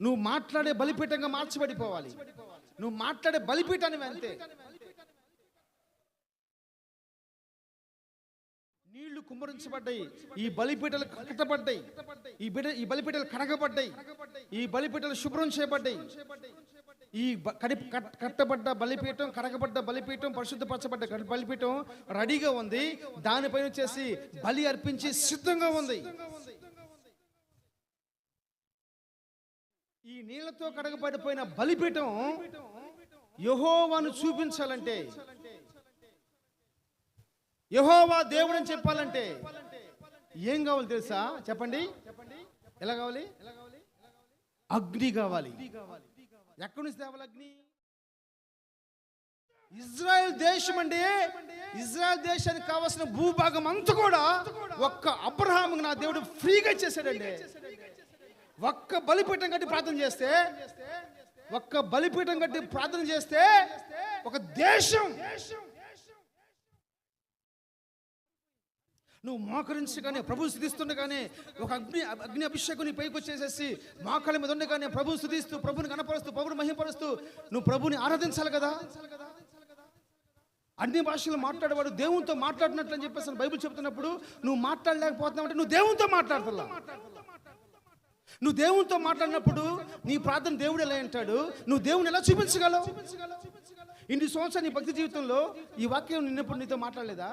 నువ్వు మాట్లాడే బలిపీఠంగా మార్చబడిపోవాలి. నువ్వు మాట్లాడే బలిపీఠాన్ని అంతే. నీళ్లు కుమ్మరించబడ్డాయి, ఈ బలిపీఠాలు కట్టబడ్డాయి, ఈ బలిపీఠాలు కడగబడ్డాయి, ఈ బలిపీఠాలు శుభ్రం చేయబడ్డాయి. ఈ కట్టబడ్డ బలిపీఠం, కడగబడ్డ బలిపీఠం, పరిశుద్ధపరచబడ్డ బలిపీఠం రెడీగా ఉంది. దానిపైన వచ్చేసి బలి అర్పించి సిద్ధంగా ఉంది. ఈ నీళ్లతో కడగబడిపోయిన బలిపీఠం యెహోవాను చూపించాలంటే, యెహోవా దేవుడు అని చెప్పాలంటే ఏం కావాలి తెలుసా? చెప్పండి, ఎలా కావాలి? అగ్ని కావాలి. ఎక్కడి నుంచి తేవాలి అగ్ని? ఇజ్రాయెల్ దేశం అండి. ఇజ్రాయెల్ దేశానికి కావాల్సిన భూభాగం అంతా కూడా ఒక్క అబ్రహాముకు నా దేవుడు ఫ్రీగా ఇచ్చేసాడండి. ఒక్క బలిపీఠం కట్టి ప్రార్థన చేస్తే, ఒక్క బలిపీఠం కట్టి ప్రార్థన చేస్తే ఒక దేశం, నువ్వు మోకరించగానే, ప్రభు స్తుతిస్తుండగానే, ఒక అగ్ని అభిషేకం నీ పైకి వచ్చేసేసి మోకాళ్ళ మీద ఉండగానే ప్రభు స్తుతిస్తూ, ప్రభుని కనపరుస్తూ, ప్రభుని మహిమపరుస్తూ నువ్వు ప్రభుని ఆరాధించాలి కదా. అన్ని భాషలు మాట్లాడేవాడు దేవునితో మాట్లాడినట్లు అని చెప్పేసి బైబిల్ చెప్తున్నప్పుడు నువ్వు మాట్లాడలేకపోతున్నావు అంటే నువ్వు దేవునితో మాట్లాడుతున్నా. నువ్వు దేవునితో మాట్లాడినప్పుడు నీ ప్రార్థన దేవుడు ఎలా అంటాడు? నువ్వు దేవుని ఎలా చూపించగలవు? ఇన్ని సంవత్సరాలు నీ భక్తి జీవితంలో ఈ వాక్యం నిన్నప్పుడు నీతో మాట్లాడలేదా?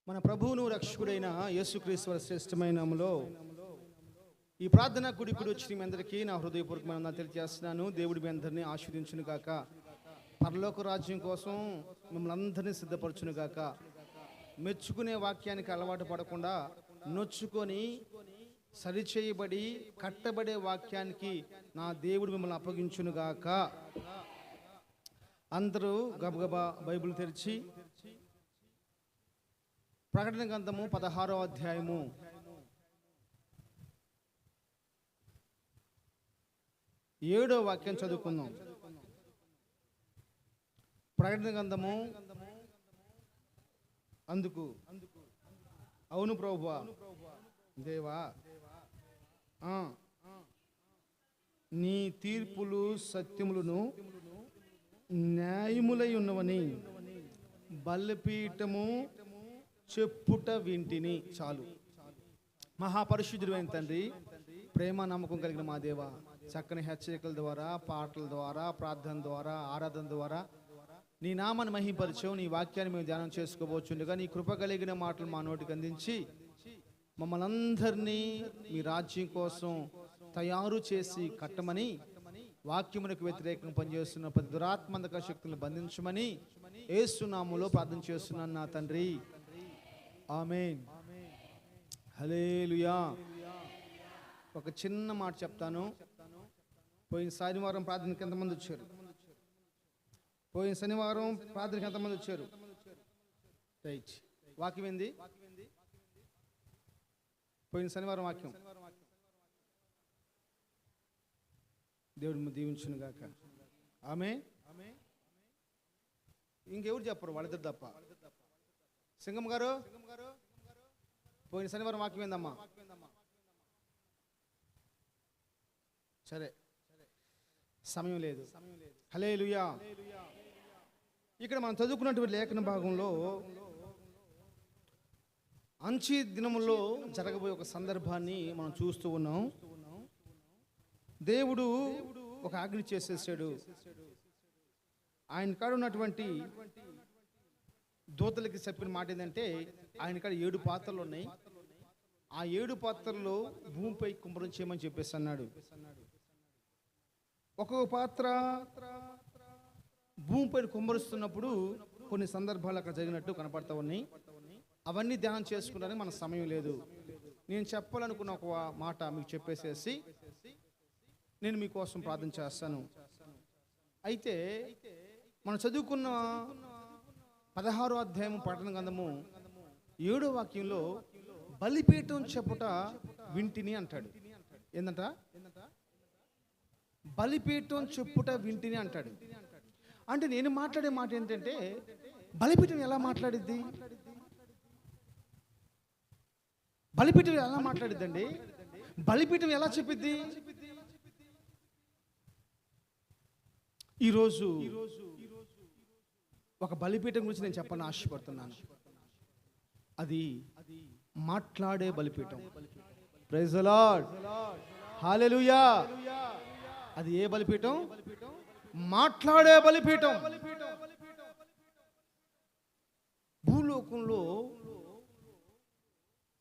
మన ప్రభువును రక్షకుడైన యేసుక్రీస్తు వారి శ్రేష్టమైన నామములో ఈ ప్రార్థన కూడి వచ్చి మీ అందరికీ నా హృదయపూర్వకమైన తెలియజేస్తున్నాను. దేవుడు మీ అందరినీ ఆశీర్వదించును గాక. పరలోక రాజ్యం కోసం మిమ్మల్ని అందరినీ సిద్ధపరచును గాక. మెచ్చుకునే వాక్యానికి అలవాటు పడకుండా నొచ్చుకొని సరిచేయబడి కట్టబడే వాక్యానికి నా దేవుడు మిమ్మల్ని అప్పగించును గాక. అందరూ గబగబా బైబిల్ తెరిచి ప్రకటన గ్రంథము 16వ అధ్యాయము 7వ వాక్యం చదువుకుందాం. ప్రకటన గ్రంథము, అందుకు అవును ప్రభువా దేవా, నీ తీర్పులు సత్యములను న్యాయములై ఉన్నవని బలిపీఠము చెప్పుట వింటిని. చాలు. మహాపరిశుద్ధుడైన తండ్రి, ప్రేమ నమ్మకం కలిగిన మా దేవ, చక్కని హెచ్చరికల ద్వారా, పాటల ద్వారా, ప్రార్థన ద్వారా, ఆరాధన ద్వారా నీ నామాన్ని మహిమపరచు. నీ వాక్యాన్ని మేము ధ్యానం చేసుకోవచ్చుండగా నీ కృప కలిగిన మాటలు మా నోటికి అందించి మమ్మల్ని అందరినీ మీ రాజ్యం కోసం తయారు చేసి కట్టమని, వాక్యమునకు వ్యతిరేకంగా పనిచేస్తున్న ప్రతి దురాత్మందక శక్తులను బంధించమని యేసు నామములో ప్రార్థన చేస్తున్నాను నా తండ్రి. ఆమేన్. హల్లెలూయా. ఒక చిన్న మాట చెప్తాను. పోయిన శనివారం ప్రార్థనకి ఎంతమంది వచ్చారు? పోయిన శనివారం ప్రార్థనకి ఎంతమంది వచ్చారు? రైట్. వాక్యం ఏంది? పోయిన శనివారం వాక్యం దేవుడు దీవించును గాక. ఆమేన్. ఇంకెవరు చెప్పరు? వాళ్ళిద్దరు తప్ప. సింగం గారు, పోయిన శనివారం వాక్యం ఏందమ్మా? సరే, సమయం లేదు. హల్లెలూయా. ఇక్కడ మనం చదువుకున్నటువంటి లేఖన భాగంలో అంచి దినములో జరగబోయే ఒక సందర్భాన్ని మనం చూస్తూ ఉన్నాం. దేవుడు ఒక ఆజ్ఞ చేసేసాడు. ఆయన కాడ ఉన్నటువంటి దూతలకి చెప్పిన మాట ఏంటంటే, ఆయన కాడ 7 పాత్రలు ఉన్నాయి. ఆ 7 పాత్రల్లో భూమిపై కుమ్మరం చేయమని చెప్పేసి అన్నాడు. ఒక్కొక్క పాత్ర భూమిపైన కుమ్మరిస్తున్నప్పుడు కొన్ని సందర్భాలు అక్కడ జరిగినట్టు కనపడతా ఉన్నాయి. అవన్నీ ధ్యానం చేసుకుంటానికి మన సమయం లేదు. నేను చెప్పాలనుకున్న ఒక మాట మీకు చెప్పేసేసి నేను మీకోసం ప్రార్థన చేస్తాను. అయితే మనం చదువుకున్న 16వ అధ్యాయము ప్రకటన గ్రంథము 7వ వాక్యంలో బలిపీఠం చెప్పుట వింటిని అంటాడు. ఏందంట? బలిపీఠం చెప్పుట వింటిని అంటాడు. అంటే నేను మాట్లాడే మాట ఏంటంటే, బలిపీఠం ఎలా మాట్లాడిద్ది? బలిపీఠం ఎలా మాట్లాడిద్దండి? బలిపీఠం ఎలా చెప్పిద్ది? ఈరోజు ఒక బలిపీఠం గురించి నేను చెప్పని ఆశపడుతున్నాను. అది మాట్లాడే బలిపీఠం. ప్రైజ్ ది లార్డ్, హల్లెలూయా. అది ఏ బలిపీఠం? మాట్లాడే బలిపీఠం. భూలోకంలో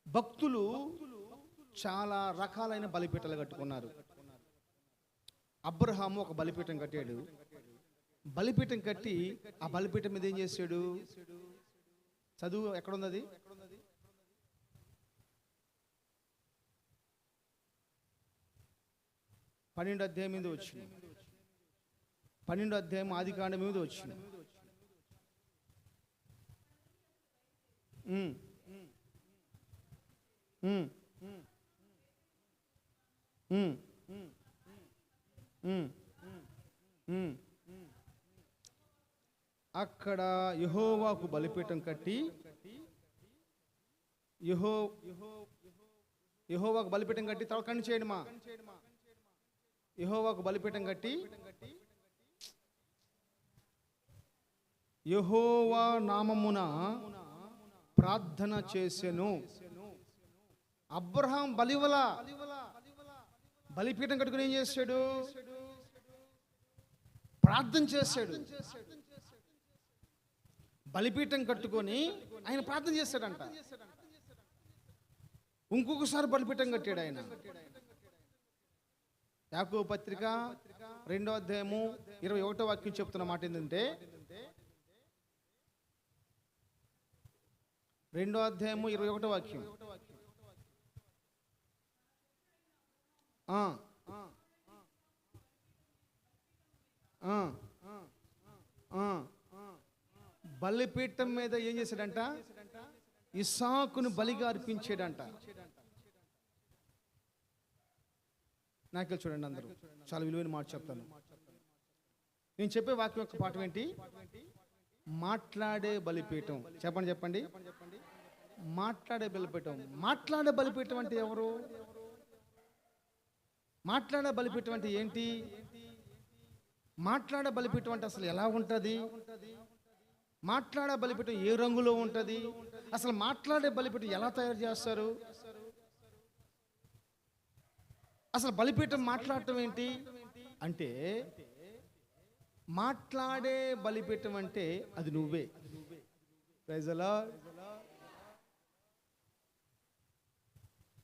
భక్తులు చాలా రకాలైన బలిపీఠాలు కట్టుకున్నారు. అబ్రహాము ఒక బలిపీఠం కట్టాడు. బలిపీఠం కట్టి ఆ బలిపీఠం మీద ఏం చేశాడు? చదువు ఎక్కడుంది అది? 12వ అధ్యాయం మీద వచ్చింది. 12వ అధ్యాయం ఆదికాండం మీద వచ్చింది. అక్కడ యెహోవాకు బలిపీఠం కట్టి యెహోవాకు బలిపీఠం కట్టి తర్వాత కన్ను చేయండి మా యెహోవాకు బలిపీఠం కట్టి యెహోవా నామమున ప్రార్థన చేసెను. అబ్రహాం బలిపీఠం కట్టుకుని ఏం చేశాడు? ప్రార్థన చేశాడు. బలిపీఠం కట్టుకొని ఆయన ప్రార్థన చేశాడంట. ఇంకొకసారి బలిపీఠం కట్టాడు ఆయన. యాకోబు పత్రిక 2వ అధ్యాయము 21వ వాక్యం చెప్తున్న మాట ఏంటంటే, 2వ అధ్యాయము 21వ వాక్యం, బలిపీఠం మీద ఏం చేశాడంట? ఇస్సాకును బలిగా అర్పించాడంట. నాకు చూడండి, అందరూ చాలా విలువైన మాట చెప్తాను. నేను చెప్పే వాక్యం యొక్క పాఠం ఏంటి? మాట్లాడే బలిపీఠం. చెప్పండి. మాట్లాడే బలిపీఠం. మాట్లాడే బలిపీఠం అంటే ఎవరు? మాట్లాడే బలిపీఠం అంటే ఏంటి? మాట్లాడే బలిపీఠం అంటే అసలు ఎలా ఉంటుంది? మాట్లాడే బలిపీఠం ఏ రంగులో ఉంటుంది? అసలు మాట్లాడే బలిపీఠం ఎలా తయారు చేస్తారు? అసలు బలిపీఠం మాట్లాడటం ఏంటి అంటే, మాట్లాడే బలిపీఠం అంటే అది నువ్వే. Praise the lord.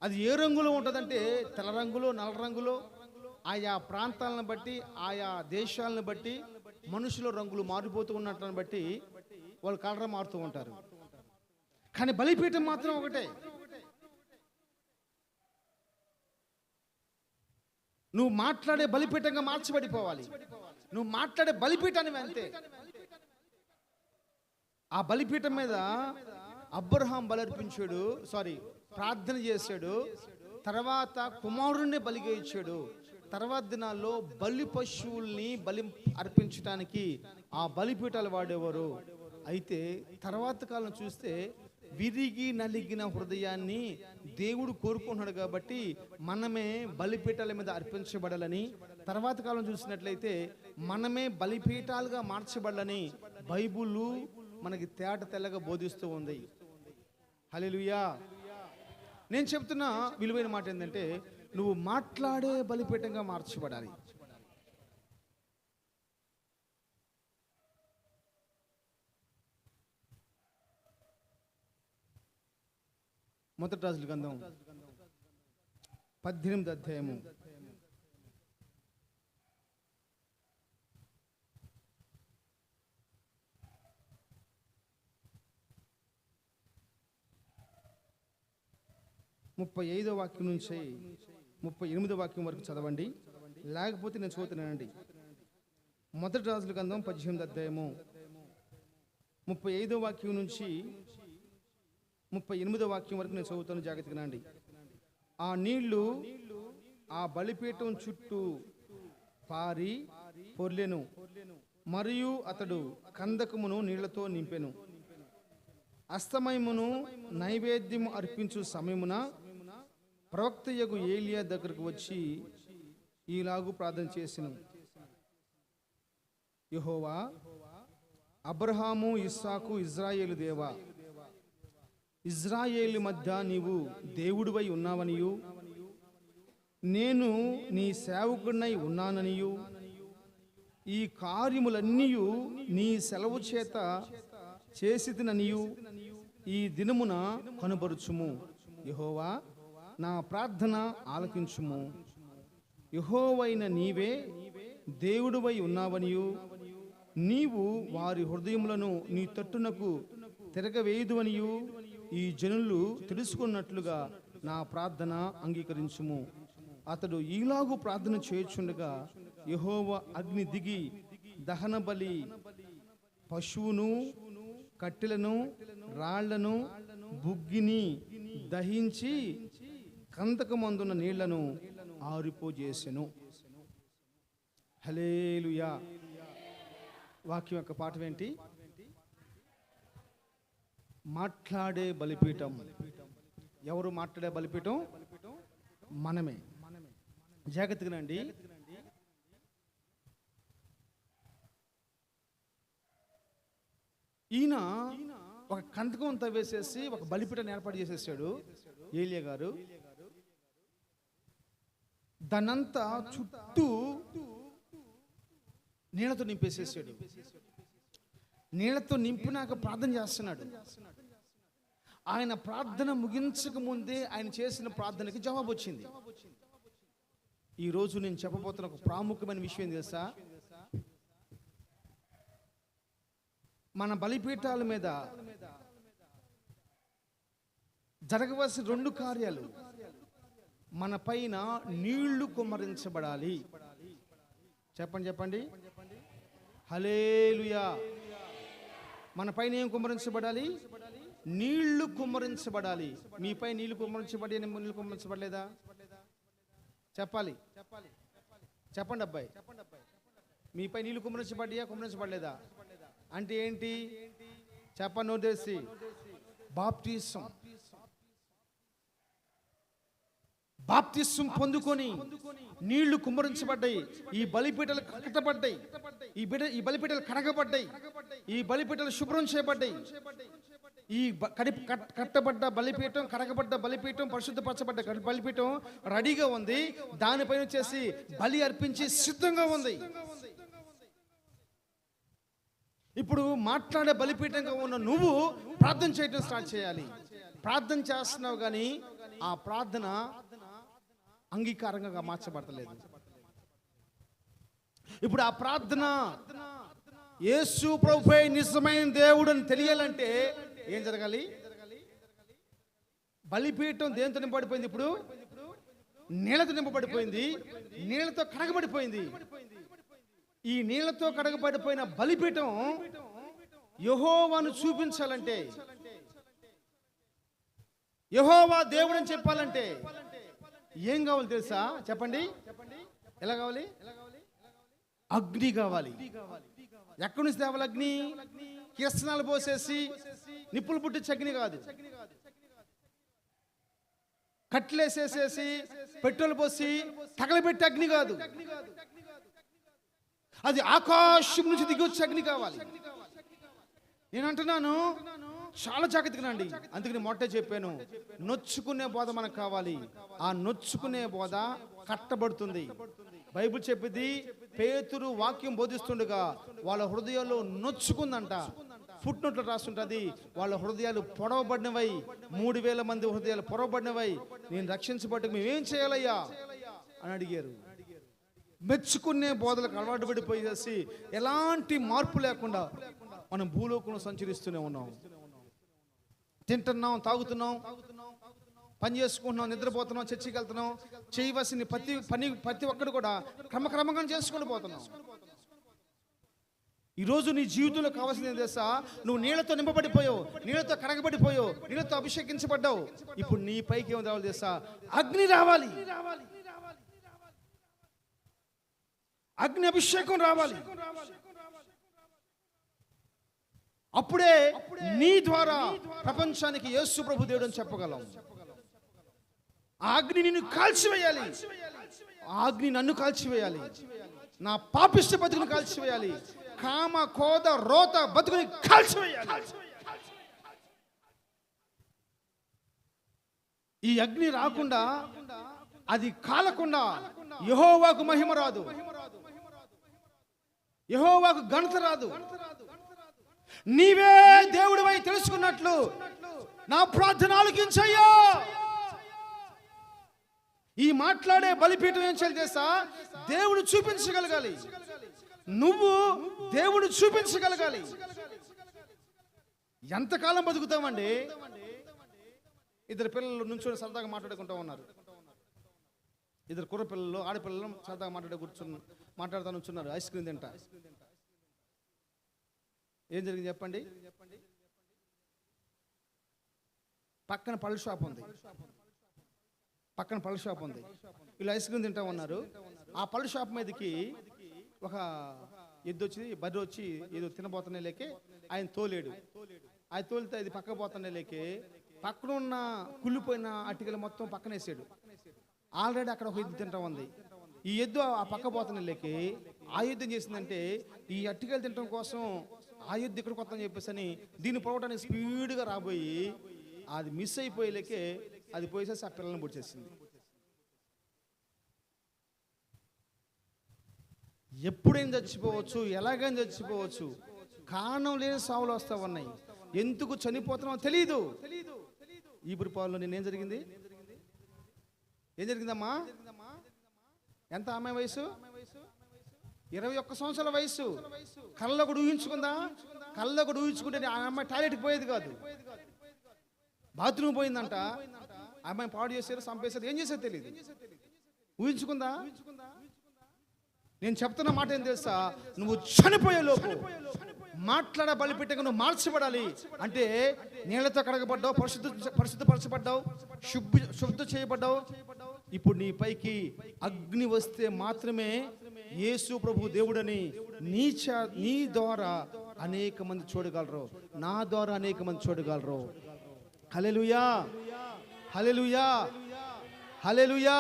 అది ఏ రంగులో ఉంటుందంటే, తెల్ల రంగులో, నల్ల రంగులో, ఆయా ప్రాంతాలను బట్టి, ఆయా దేశాలను బట్టి మనుషుల రంగులు మారిపోతూ ఉన్నట్లను బట్టి వాళ్ళు కలర్ మారుతూ ఉంటారు. కానీ బలిపీఠం మాత్రం ఒకటే. నువ్వు మాట్లాడే బలిపీఠంగా మార్చబడిపోవాలి. నువ్వు మాట్లాడే బలిపీఠాన్ని అంతే. ఆ బలిపీఠం మీద అబ్రహాం బలర్పించాడు, ప్రార్థన చేశాడు. తర్వాత కుమారుణ్ణి బలిగా ఇచ్చాడు. తర్వాత దినాల్లో బలి పశువుల్ని బలి అర్పించడానికి ఆ బలిపీఠాలు వాడేవారు. అయితే తర్వాత కాలం చూస్తే విరిగి నలిగిన హృదయాన్ని దేవుడు కోరుకుంటున్నాడు. కాబట్టి మనమే బలిపీఠాల మీద అర్పించబడాలని, తర్వాత కాలం చూసినట్లయితే మనమే బలిపీఠాలుగా మార్చబడాలని బైబిల్ మనకి తేట తెల్లగా బోధిస్తూ ఉంది. హల్లెలూయా. నేను చెప్తున్న విలువైన మాట ఏంటంటే, నువ్వు మాట్లాడే బలిపీఠంగా మార్చబడాలి. మొదటి రాజుల గ్రంథం 18వ అధ్యాయము 35వ వాక్యం నుంచి 38వ వాక్యం వరకు చదవండి. లేకపోతే నేను చదువుతున్నానండి. మొదటి రాజుల గ్రంథం 18వ అధ్యాయము 35వ వాక్యం నుంచి 38వ వాక్యం వరకు నేను చదువుతాను, జాగ్రత్తగా వినండి. ఆ నీళ్లు ఆ బలిపీఠం చుట్టూ పారి పొర్లెను, మరియు అతడు కందకమును నీళ్లతో నింపెను. అస్తమయమును నైవేద్యము అర్పించు సమయమున ప్రవక్తయగు ఏలియా దగ్గరకు వచ్చి ఈలాగు ప్రార్థన చేసెను. యెహోవా, అబ్రహాము, ఇస్సాకు, ఇజ్రాయేలు దేవా, ఇజ్రాయేలు మధ్య నీవు దేవుడివై ఉన్నావనియు, నేను నీ సేవకుడినై ఉన్నాననియు, ఈ కార్యములన్నీ నీ సెలవు చేత చేసితిననియు ఈ దినమున కనుబరుచుము. యెహోవా, నా ప్రార్థన ఆలకించుము. యెహోవైన నీవే దేవుడివై ఉన్నావనియు, నీవు వారి హృదయములను నీ తట్టునకు తిరగవేయుదువనియు ఈ జనులు తెలుసుకున్నట్లుగా నా ప్రార్థన అంగీకరించుము. అతడు ఈలాగు ప్రార్థన చేయుచుండగా యెహోవా అగ్ని దిగి దహన బలి పశువును, కట్టెలను, రాళ్లను, బుగ్గిని దహించి కందకమందున్న నీళ్లను ఆరిపోజేసెను. హల్లెలూయా. వాక్యం యొక్క పాఠం ఏంటి? మాట్లాడే బలిపీఠం. ఎవరు మాట్లాడే బలిపీఠం? మనమే. జాగ్రత్తగానండి. ఈయన ఒక కందకం తవ్వేసేసి ఒక బలిపీఠాన్ని ఏర్పాటు చేసేసాడు ఏలియా గారు. దానంతా చుట్టూ నీళ్లతో నింపేసేసాడు. నీళ్లతో నింపినాక ప్రార్థన చేస్తున్నాడు. ఆయన ప్రార్థన ముగించక ముందే ఆయన చేసిన ప్రార్థనకి జవాబు వచ్చింది. ఈరోజు నేను చెప్పబోతున్న ఒక ప్రాముఖ్యమైన విషయం తెలుసా? మన బలిపీఠాల మీద జరగవలసిన 2 కార్యాలు. మన పైన నీళ్లు కుమ్మరించబడాలి. చెప్పండి. హల్లెలూయా. మన పైన ఏం కుమ్మరించబడాలి? నీళ్లు కుమ్మరించబడాలి. మీపై నీళ్లు కుమ్మరించబడి నీళ్లు కుమ్మరించబడలేదా? చెప్పాలి. చెప్పండి అబ్బాయి. మీపై నీళ్లు కుమ్మరించబడలేదా? అంటే ఏంటి చెప్పండి. నోదేసి బాప్తిస్వం పొందుకొని నీళ్లు కుమ్మరించబడ్డాయి. ఈ బలిపీఠలు కట్టబడ్డాయి. ఈ బలిపీఠలు కడగబడ్డాయి. ఈ బలిపీఠలు శుభ్రం చేయబడ్డాయి. ఈ కట్టబడ్డ బలిపీఠం, కడగబడ్డ బలిపీఠం, పరిశుద్ధపరచబడ్డ బలిపీఠం రెడీగా ఉంది. దానిపైన వచ్చేసి బలి అర్పించి సిద్ధంగా ఉంది. ఇప్పుడు మాట్లాడే బలిపీఠంగా ఉన్న నువ్వు ప్రార్థన చేయడం స్టార్ట్ చేయాలి. ప్రార్థన చేస్తున్నావు కానీ ఆ ప్రార్థన అంగీకారంగా మార్చబడతలేదు. ఇప్పుడు ఆ ప్రార్థన యేసు ప్రభువే నిజమైన దేవుడు అని తెలియాలంటే ఏం జరగాలి? బలిపీఠం దేంతో నింపబడిపోయింది? ఇప్పుడు నీళ్లతో నింపబడిపోయింది. నీళ్లతో కడగబడిపోయింది. ఈ నీళ్లతో కడగబడిపోయిన బలిపీఠం యెహోవాను చూపించాలంటే, యెహోవా దేవుడు అని చెప్పాలంటే ఏం కావాలి తెలుసా? చెప్పండి. ఎలా కావాలి? అగ్ని కావాలి. ఎక్కడి నుంచి తేవాలి అగ్ని? కిరసనాలు పోసేసి నిప్పులు పుట్టించే అగ్ని కాదు. కట్లేసేసేసి పెట్రోల్ పోసి తగలబెట్టే అగ్ని కాదు. అది ఆకాశం నుంచి దిగి వచ్చే అగ్ని కావాలి. నేను అంటున్నాను, చాలా జాగ్రత్తగా అండి. అందుకని మొట్ట చెప్పాను, నొచ్చుకునే బోధ మనకు కావాలి. ఆ నొచ్చుకునే బోధ కట్టబడుతుంది. బైబిల్ చెప్పింది, పేతురు వాక్యం బోధిస్తుండగా వాళ్ళ హృదయాల్లో నొచ్చుకుందంట. ఫుట్ నోట్లో రాస్తుంటది, వాళ్ళ హృదయాలు పొడవబడినవై, 3000 మంది హృదయాలు పొడవబడినవై, నేను రక్షించబడ్డ మేమేం చేయాలయ్యా అని అడిగారు. మెచ్చుకునే బోధలకు అలవాటు పడిపోయేసి ఎలాంటి మార్పు లేకుండా మనం భూలోకంలో సంచరిస్తూనే ఉన్నాం. తింటున్నాం, తాగుతున్నాం, పని చేసుకుంటున్నాం, నిద్రపోతున్నాం, చర్చికి వెళ్తున్నాం. చేయవలసిన ప్రతి ఒక్కరు కూడా క్రమక్రమంగా చేసుకుని పోతున్నాం. ఈరోజు నీ జీవితంలో కావాల్సింది ఏం తెలుసా? నువ్వు నీళ్లతో నింపబడిపోయావు, నీళ్లతో కడగబడిపోయావు, నీళ్లతో అభిషేకించబడ్డావు. ఇప్పుడు నీ పైకి ఏం రావాలి తెలుసా? అగ్ని రావాలి. అగ్ని అభిషేకం రావాలి. అప్పుడే నీ ద్వారా ప్రపంచానికి యేసు ప్రభు దేవుడు అని చెప్పగలం. ఆ అగ్ని నిన్ను కాల్చివేయాలి, ఆ అగ్ని నన్ను కాల్చివేయాలి, నా పాపిష్ట బతుకుని కాల్చివేయాలి, కామ కోద రోత బతుకుని కాల్చివేయాలి. ఈ అగ్ని రాకుండా, అది కాలకుండా యెహోవాకు మహిమ రాదు, యెహోవాకు ఘనత రాదు. నీవే దేవుడివై తెలుసుకున్నట్లు నా ప్రార్థన ఆలకించయ్యా. ఈ మాట్లాడే బలిపీఠం ఏం చేయాలి తెలుసా? దేవుడు చూపించగలగాలి, నువ్వు దేవుడు చూపించగలగాలి. ఎంతకాలం బతుకుతామండి? ఇద్దరు పిల్లలు నుంచొని సరదాగా మాట్లాడుకుంటూ ఉన్నారు. ఇద్దరు కుర్ర పిల్లలు, ఆడపిల్లలు సరదాగా మాట్లాడుతూ ఉంచున్నారు. ఐస్ క్రీమ్ తింటా. ఏం జరిగింది చెప్పండి? పక్కన పళ్ళ షాప్ ఉంది, వీళ్ళు ఐస్ క్రీమ్ తింటా ఉన్నారు. ఆ పళ్ళ షాప్ మీదకి ఒక ఎద్దు వచ్చి, బర్రె వచ్చి ఏదో తినబోతనే లేకే ఆయన తోలేడు. ఆయన తోలితే అది పక్క పోతనే లేకే పక్కన ఉన్న కుళ్ళిపోయిన అట్టికలు మొత్తం పక్కన వేసాడు. ఆల్రెడీ అక్కడ ఒక ఎద్దు తింటా ఉంది. ఈ ఎద్దు ఆ పక్క పోతనే లేకే ఆ ఎద్దు ఏం చేసిందంటే ఈ అట్టికలు తినడం కోసం ఆ ఎద్దు ఇక్కడ కొత్త చెప్పేసి అని దీన్ని పోవడానికి స్పీడ్గా రాబోయి అది మిస్ అయిపోయేలేకే అది పోయేసేసి ఆ పిల్లల్ని పొడిచేసింది. ఎప్పుడైనా చచ్చిపోవచ్చు, ఎలాగైనా చచ్చిపోవచ్చు. కారణం లేని సావులు వస్తా ఉన్నాయి. ఎందుకు చనిపోతున్నావు తెలియదు. ఇప్పుడు పాల్లో నేనేం జరిగింది? ఏం జరిగిందమ్మా? ఎంత అమ్మాయి వయసు? 21 సంవత్సరాల వయసు. కళ్ళలో కూడా ఊహించుకుందా? కళ్ళలో కూడా ఊహించుకుంటే ఆ అమ్మాయి టాయిలెట్కి పోయేది కాదు, బాత్రూమ్ పోయిందంట. ఆ అమ్మాయి పాడు చేశారు, చంపేశారు, ఏం చేశారు తెలియదు. ఊహించుకుందా? నేను చెప్తున్న మాట ఏం తెలుసా? నువ్వు చనిపోయే లోపు మాట్లాడ బలిపీఠంగా నువ్వు మార్చబడాలి. అంటే నీళ్లతో కడగబడ్డావు, పరిశుద్ధపరచబడ్డావు, శుద్ధ చేయబడ్డావు. ఇప్పుడు నీ పైకి అగ్ని వస్తే మాత్రమే యేసు ప్రభు దేవుడని నీ ద్వారా అనేక మంది చూడగలరు, నా ద్వారా అనేక మంది చూడగలరు. హల్లెలూయా, హల్లెలూయా, హల్లెలూయా.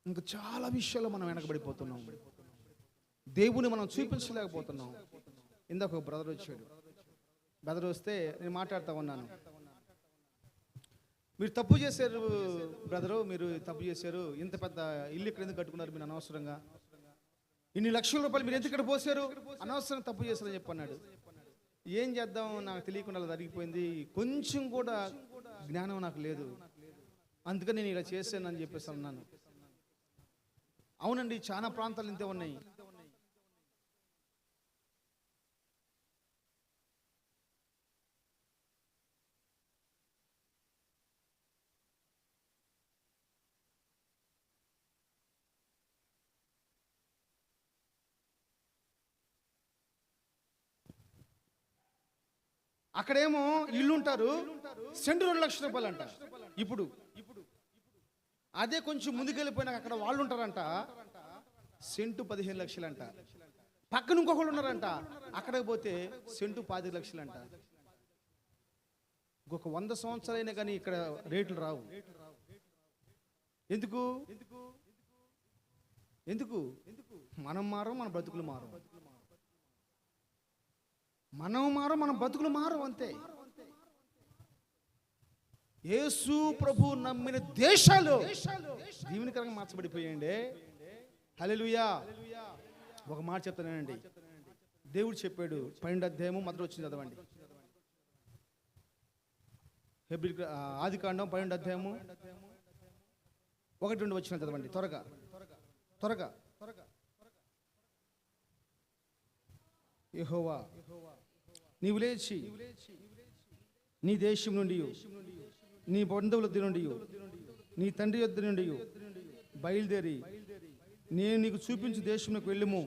ఇంకా చాలా విషయాల్లో మనం వెనకబడిపోతున్నాం, దేవుని మనం చూపించలేకపోతున్నాం. ఇందాక ఒక బ్రదర్ వచ్చాడు. బ్రదర్ వస్తే నేను మాట్లాడుతూ ఉన్నాను. మీరు తప్పు చేశారు బ్రదరు, మీరు తప్పు చేశారు. ఇంత పెద్ద ఇల్లు ఇక్కడ ఎందుకు కట్టుకున్నారు మీరు అనవసరంగా? ఇన్ని లక్షల రూపాయలు మీరు ఎందుకు ఇక్కడ పోసారు? అనవసరంగా తప్పు చేశారని చెప్పన్నాడు. ఏం చేద్దాం, నాకు తెలియకుండా జరిగిపోయింది. కొంచెం కూడా జ్ఞానం నాకు లేదు, అందుకని నేను ఇలా చేశానని చెప్పేసి అన్నాను. అవునండి, చాలా ప్రాంతాలు ఇంతే ఉన్నాయి. అక్కడేమో ఇల్లు ఉంటారు, సెంటు 2 లక్షల రూపాయలు అంట. ఇప్పుడు అదే కొంచెం ముందుకెళ్ళిపోయినా అక్కడ వాళ్ళు ఉంటారంట, సెంటు 15 లక్షలు అంట. పక్కన ఇంకొకళ్ళు ఉన్నారంట, అక్కడికి పోతే సెంటు 10 లక్షలు అంట. ఇంకొక 100 సంవత్సరాలైనా కానీ ఇక్కడ రేట్లు రావు. ఎందుకు? మనం మారం, మన బ్రతుకులు మారం. మనం మారం, మన బతుకులు మారం, అంతే. యేసు ప్రభు నమ్మిన దేశాలు దీవెనకరంగా మార్చబడిపోయాయండి. హల్లెలూయా. ఒక మాట చెప్తానండి. దేవుడు చెప్పాడు, 12వ అధ్యాయము మొదటి వచ్చింది చదవండి. ఆదికాండం 12వ అధ్యాయము 1-2 వచ్చిన చదవండి. త్వరగా. యెహోవా, నీవు లేచి నీ దేశం నుండి, నీ బంధువుల నుండి, నీ తండ్రి యొద్ద నుండి బయలుదేరి నేను నీకు చూపించు దేశంలోకి వెళ్ళుము.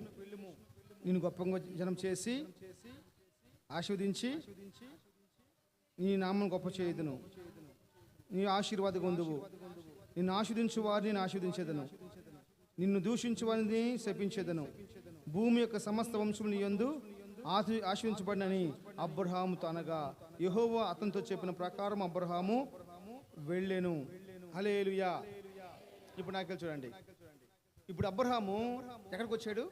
నేను గొప్పగా జనం చేసి ఆశీర్వదించి నీ నామం గొప్ప చేయుదును. నీ ఆశీర్వాదం పొందువు. నిన్ను ఆశీర్వదించు వారిని నేను ఆశీర్వదించేదను, నిన్ను దూషించువారిని శపించెదను, భూమి యొక్క సమస్త వంశముల యందు ఆశీర్వదించబడినని అబ్రహాముతో అనగా యెహోవా అతనితో చెప్పిన ప్రకారం అబ్రహాము వెళ్ళెను. హల్లెలూయా. ఇప్పుడు నాకు చూడండి, ఇప్పుడు అబ్రహాము ఎక్కడికి వచ్చాడు?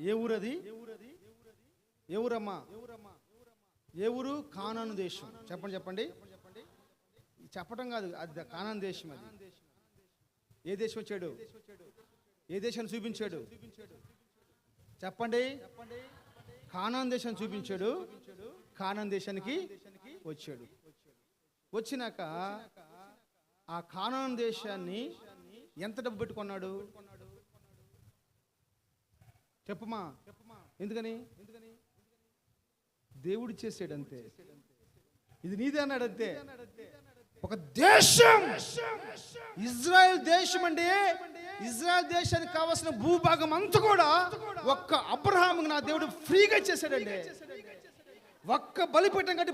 ఏ ఊరు అది? ఏ ఊరమ్మా? ఏ ఊరు? కానాను దేశం. చెప్పండి. చెప్పటం కాదు, అది కానాను దేశం. అది ఏ దేశం వచ్చాడు? ఏ దేశాన్ని చూపించాడు? చెప్పండి. కానాను దేశాన్ని చూపించాడు. కానాను దేశానికి వచ్చాడు. వచ్చినాక ఆ కానాను దేశాన్ని ఎంత డబ్బు పెట్టుకున్నాడు? చెప్పమా. ఎందుకని? దేవుడు చేసాడు అంతే. ఇది నీదే అన్నాడు అంతే. ఒక దేశం, ఇజ్రాయెల్ దేశం అండి. ఇజ్రాయెల్ దేశానికి కావాల్సిన భూభాగం అంతా కూడా ఒక్క అబ్రహాముకి నా దేవుడు ఫ్రీగా ఇచ్చేసాడండి. ఒక్క బలిపీఠం కట్టి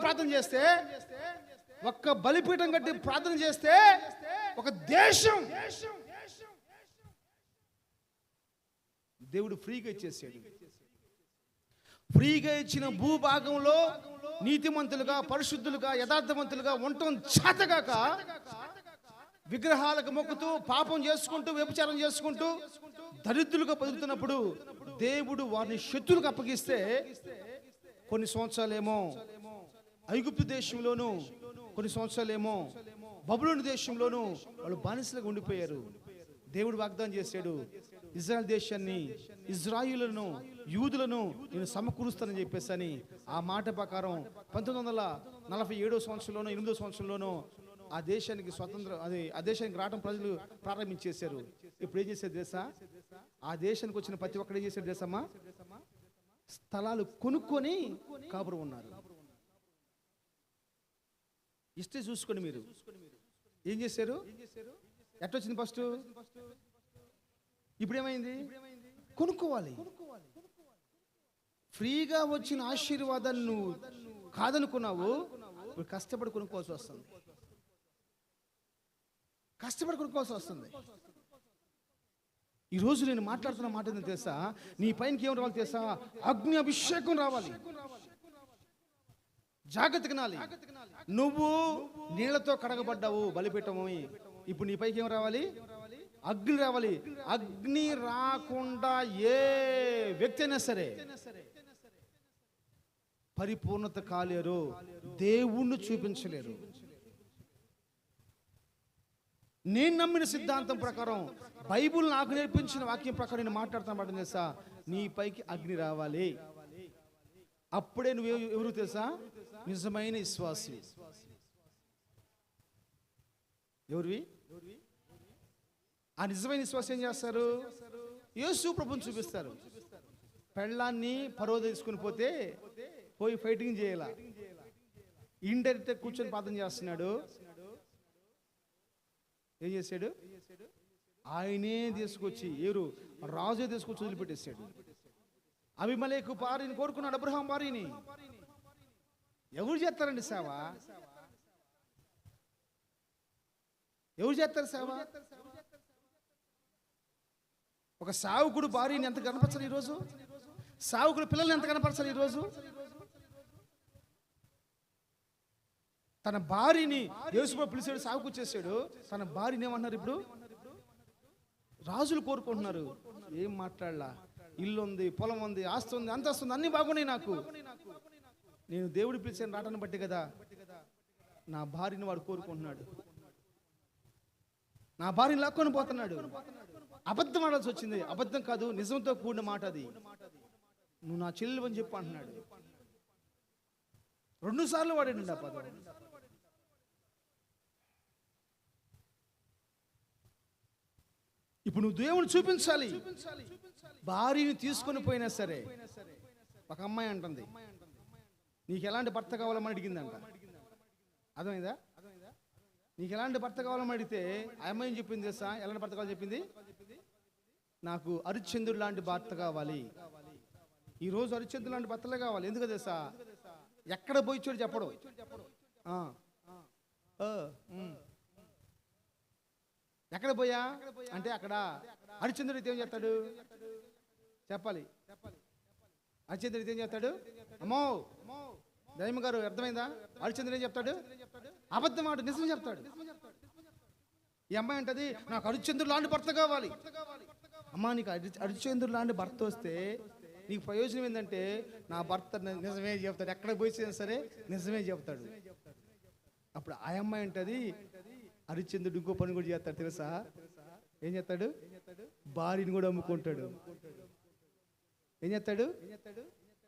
ప్రార్థన చేస్తే ఒక దేశం దేవుడు ఫ్రీగా ఇచ్చేసాడు. ఫ్రీగా ఇచ్చిన భూభాగంలో నీతిమంతులుగా, పరిశుద్ధులుగా, యథార్థవంతులుగా ఉండటం చేతగాక విగ్రహాలకు మొక్కుతూ, పాపం చేసుకుంటూ, వ్యభిచారం చేసుకుంటూ దరిద్రులుగా బతుకుతున్నప్పుడు దేవుడు వారిని శత్రువులకు అప్పగిస్తే కొన్ని సంవత్సరాలేమో ఐగుప్తు దేశంలోను, కొన్ని సంవత్సరాలేమో బబులోను దేశంలోను వాళ్ళు బానిసలుగా ఉండిపోయారు. దేవుడు వాగ్దానం చేశాడు, ఇజ్రాయెల్ దేశాన్ని, ఇజ్రాయిలులను, యూదులను నేను సమకూరుస్తానని చెప్పేసి. ఆ మాట ప్రకారం 1947 సంవత్సరంలోనో 8వ సంవత్సరంలోనో ఆ దేశానికి స్వతంత్రం, ఆ దేశానికి రావడం ప్రజలు ప్రారంభించేశారు. ఇప్పుడు ఏం చేశారు తెలుసా? ఆ దేశానికి వచ్చిన ప్రతి ఒక్కరు ఏం చేశారు తెలుసమ్మా? స్థలాలు కొనుక్కొని కాపురం ఉన్నారు. ఇష్టే చూసుకొని మీరు ఏం చేశారు? ఎట్టొచ్చింది ఫస్ట్? ఇప్పుడు ఏమైంది? కొనుక్కోవాలి. ఫ్రీగా వచ్చిన ఆశీర్వాదాన్ని నువ్వు కాదనుకున్నావు, ఇప్పుడు కష్టపడి కొనుక్కోవాల్సి వస్తుంది. ఈరోజు నేను మాట్లాడుతున్న మాట ఏంటో తెలుసా? నీ పైనకి ఏం రావాలి తెలుసా? అగ్ని అభిషేకం రావాలి. జాగ్రత్తగా నాలి. నువ్వు నీళ్లతో కడగబడ్డావు బలిపీఠము. ఇప్పుడు నీ పైకి ఏం రావాలి? అగ్ని రావాలి. అగ్ని రాకుండా ఏ వ్యక్తి అయినా సరే పరిపూర్ణత కాలేరు, దేవుణ్ణి చూపించలేరు. నేను నమ్మిన సిద్ధాంతం ప్రకారం, బైబుల్ నాకు నేర్పించిన వాక్యం ప్రకారం నేను మాట్లాడుతున్నమాట తెలుసా? నీ పైకి అగ్ని రావాలి. అప్పుడే నువ్వు ఎవరు తెలుసా? నిజమైన విశ్వాసి. ఎవరివి? ఆ నిజమైన విశ్వాసం ఏం చేస్తారు? యేసు ప్రభువుని చూపిస్తారు. పెళ్ళాన్ని పరో తీసుకుని పోయి ఫైటింగ్ చేయాల, ఇండైరెక్ట్ కూర్చొని ప్రార్థన చేస్తున్నాడు. ఏం చేశాడు? ఆయనే తీసుకొచ్చి, ఎవరు? రాజు తీసుకొచ్చి వదిలిపెట్టేశాడు. అభిమలేకు భార్యని కోరుకున్నాడు, అబ్రహాం భార్యని. ఎవరు చేస్తారండి సేవ? ఎవరు చేస్తారు సేవ? ఒక సావుకుడు భార్యని ఎంత కనపరచాలి ఈరోజు? సావుకుడు పిల్లల్ని ఎంత కనపరచాలి ఈరోజు? తన భార్యని యేసుప్రభు పిలిచాడు, సావుకొచ్చేసాడు. తన భార్యని ఏమన్నారు? ఇప్పుడు రాజులు కోరుకుంటున్నారు. ఏం మాట్లాడలా? ఇల్లు ఉంది, పొలం ఉంది, ఆస్తి ఉంది, అంత వస్తుంది, అన్ని బాగున్నాయి నాకు. నేను దేవుడు పిలిచాను రావటాన్ని బట్టి కదా. నా భార్యని వాడు కోరుకుంటున్నాడు, నా భార్యని లాక్కొని పోతున్నాడు. అబద్ధం ఆడాల్సి వచ్చింది. అబద్ధం కాదు, నిజంతో కూడిన మాట అది. నువ్వు నా చెల్లెలు అని చెప్పు అంటున్నాడు. 2 సార్లు వాడాడండి ఆ పదం. ఇప్పుడు నువ్వు దేవుని చూపించాలి. భార్యని తీసుకొని పోయినా సరే, ఒక అమ్మాయి అంటుంది, నీకు ఎలాంటి భర్త కావాలని అడిగిందంట. అర్థమైందా? నీకు ఎలాంటి భర్త కావాలని అడిగితే ఆ అమ్మాయి ఏం చెప్పింది తెలుసా? ఎలాంటి భర్త కావాలని చెప్పింది? నాకు హరిశ్చంద్రుడు లాంటి భర్త కావాలి. ఈరోజు హరిశ్చంద్రుడు లాంటి భర్తలే కావాలి. ఎందుకు తెలుసా? ఎక్కడ పోయి చూడు చెప్పడు. ఎక్కడ పోయా అంటే అక్కడ హరిశ్చంద్రుడు ఏం చేస్తాడు చెప్పాలి. హరిశ్చంద్రుడు ఏం చేస్తాడు? అమ్మో దైమ గారు అర్థమైందా? హరిశ్చంద్రుడు ఏం చెప్తాడు? అబద్ధం ఆడు, నిజం చెప్తాడు. ఈ అమ్మాయి అంటది నాకు హరిశ్చంద్రుడు లాంటి భర్త కావాలి. అమ్మా నీకు హరిశ్చంద్రుడు లాంటి భర్త వస్తే నీకు ప్రయోజనం ఏంటంటే నా భర్త నిజమే చెప్తాడు, ఎక్కడ పోయినా సరే నిజమే చెప్తాడు. అప్పుడు ఆ అమ్మాయి అంటది హరిశ్చంద్రుడు ఇంకో పని కూడా చేస్తాడు తెలుసా? ఏం చేస్తాడు? భార్యని కూడా అమ్ముకుంటాడు. ఏం చేస్తాడు?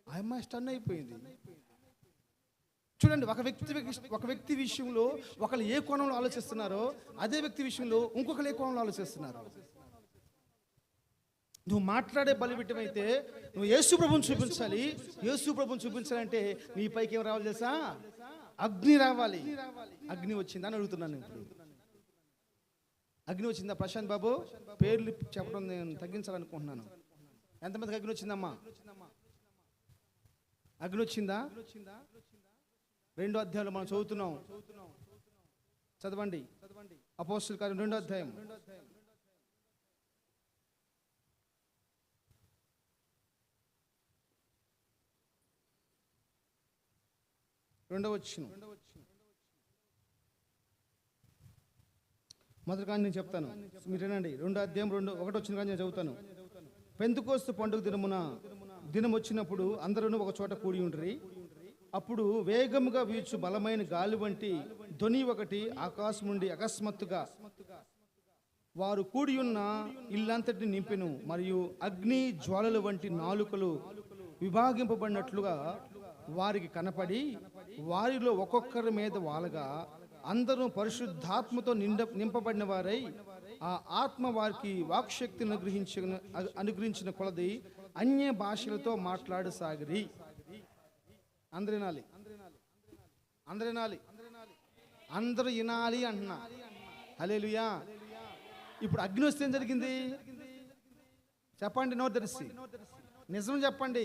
ఆ అమ్మాయి స్టన్ అయిపోయింది. చూడండి, ఒక వ్యక్తి విషయంలో ఒకళ్ళు ఏ కోణంలో ఆలోచిస్తున్నారో అదే వ్యక్తి విషయంలో ఇంకొకరు ఏ కోణంలో ఆలోచిస్తున్నారు. నువ్వు మాట్లాడే బలిపీఠం అయితే నువ్వు యేసు ప్రభువుని చూపించాలి. యేసు ప్రభువుని చూపించాలంటే నీ పైకి ఏం రావాలి తెలుసా? అగ్ని రావాలి. అగ్ని వచ్చిందా అని అడుగుతున్నాను. ఇప్పుడు అగ్ని వచ్చిందా? ప్రశాంత్ బాబు పేర్లు చెప్పడం నేను తగ్గించాలనుకుంటున్నాను. ఎంతమందికి అగ్ని వచ్చిందమ్మా? అగ్ని వచ్చిందా? 2వ అధ్యాయంలో మనం చదువుతున్నాం. చదవండి. అపోస్తలుల కార్యం 2వ అధ్యాయం 2వ వచనం. మొదటి కానీ నేను చెప్తాను, మీరు వినండి. 2వ అధ్యాయం 1వ వచనం కానీ నేను చదువుతాను. పెంతెకోస్తు పండుగ దినం వచ్చినప్పుడు అందరూ ఒక చోట కూడి ఉండ్రి. అప్పుడు వేగముగా వీచు బలమైన గాలి వంటి ధ్వని ఒకటి ఆకాశం నుండి అకస్మాత్తుగా వారు కూడి ఉన్న ఇల్లంతటిని నింపెను. మరియు అగ్ని జ్వాలల వంటి నాలుకలు విభాగింపబడినట్లుగా వారికి కనపడి వారిలో ఒక్కొక్కరి మీద వాలగా అందరూ పరిశుద్ధాత్మతో నింపబడిన వారై ఆ ఆత్మ వారికి వాక్శక్తిని అనుగ్రహించిన కొలది అన్య భాషలతో మాట్లాడసాగిరి. అందరూ వినాలి, అందరూ వినాలి, అందరూ వినాలి అంటున్నా. హల్లెలూయా. ఇప్పుడు అగ్ని వస్తే ఏం జరిగింది చెప్పండి? నోరు తెరిచి నిజం చెప్పండి.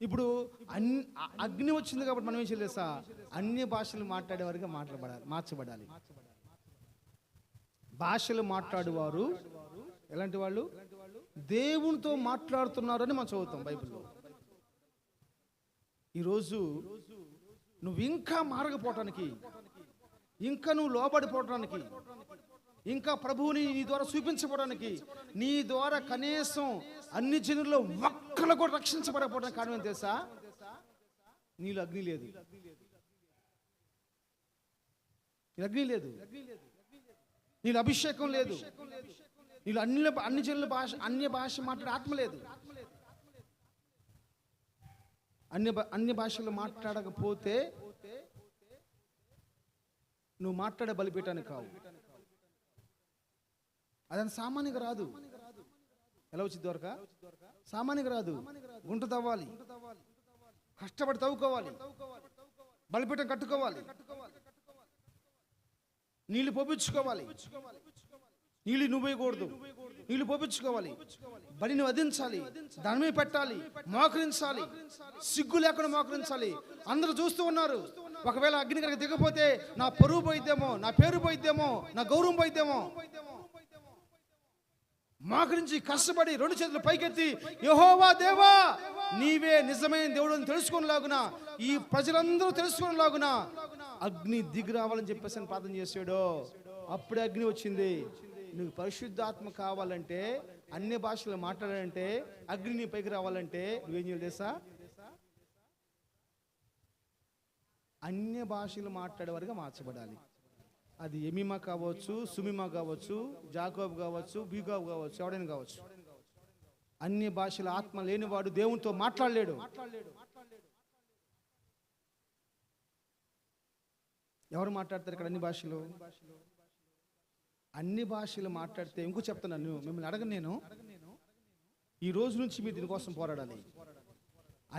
ఇప్పుడు అగ్ని వచ్చింది కాబట్టి మనం ఏం చేయలేసా? అన్య భాషలు మాట్లాడేవారుగా మార్చబడాలి. భాషలు మాట్లాడేవారు ఎలాంటి వాళ్ళు? దేవునితో మాట్లాడుతున్నారని మనం చదువుతాం బైబిల్లో. ఈరోజు నువ్వు ఇంకా మారకపోవటానికి, ఇంకా నువ్వు లోబడిపోవటానికి, ఇంకా ప్రభువుని నీ ద్వారా చూపించబడడానికి, నీ ద్వారా కనీసం అన్ని జనుల్లో ఒక్కళ్ళు కూడా రక్షించబడకపోవడానికి కారణం ఏం తెలుసా? నీలో అగ్ని లేదు. అగ్ని లేదు, నీలో అభిషేకం లేదు, నీలో అన్ని జనుల భాష అన్య భాష మాట్లాడే ఆత్మ లేదు. అన్య భాషలు మాట్లాడకపోతే నువ్వు మాట్లాడే బలిపీఠానికి కావు. అదంత సామాన్యంగా రాదు. ఎలా వచ్చింది దొరక? సామాన్యంగా రాదు. గుంట తవ్వాలి, కష్టపడి తవ్వుకోవాలి, బలిపీఠం కట్టుకోవాలి, నీళ్లు పోపించుకోవాలి. నీళ్ళు నువ్వు వేయకూడదు, నీళ్లు పోపించుకోవాలి, బలిని వధించాలి, దాని మీద పెట్టాలి, మోకరించాలి, సిగ్గు లేకుండా మోకరించాలి. అందరూ చూస్తూ ఉన్నారు. ఒకవేళ అగ్ని కనుక దిగపోతే నా పరువు పోయిద్దేమో, నా పేరు పోయిద్దేమో, నా గౌరవం పోయిద్దేమో. మోకరించి కష్టపడి 2 చేతులు పైకెత్తి యెహోవా దేవా నీవే నిజమైన దేవుడు అని తెలుసుకునేలాగున, ఈ ప్రజలందరూ తెలుసుకునేలాగున అగ్ని దిగి రావాలని చెప్పేసి ప్రార్థన చేశాడు. అప్పుడే అగ్ని వచ్చింది. నువ్వు పరిశుద్ధాత్మ కావాలంటే, అన్య భాషలు మాట్లాడాలంటే, అగ్ని నీ పైకి రావాలంటే నువ్వేం చేయాలి తెలుసా? అన్య భాషలు మాట్లాడే వారిగా మార్చబడాలి. అది ఎమీమా కావచ్చు, సుమిమా కావచ్చు, జాకోబ్ కావచ్చు, బీగాబ్ కావచ్చు, ఎవడైనా కావచ్చు. అన్య భాషల ఆత్మ లేనివాడు దేవునితో మాట్లాడలేడు. ఎవరు మాట్లాడతారు ఇక్కడ అన్ని భాషలు? అన్ని భాషలు మాట్లాడితే ఇంకో చెప్తున్నాను, మిమ్మల్ని అడగను నేను. ఈ రోజు నుంచి మీరు దీనికోసం పోరాడాలి.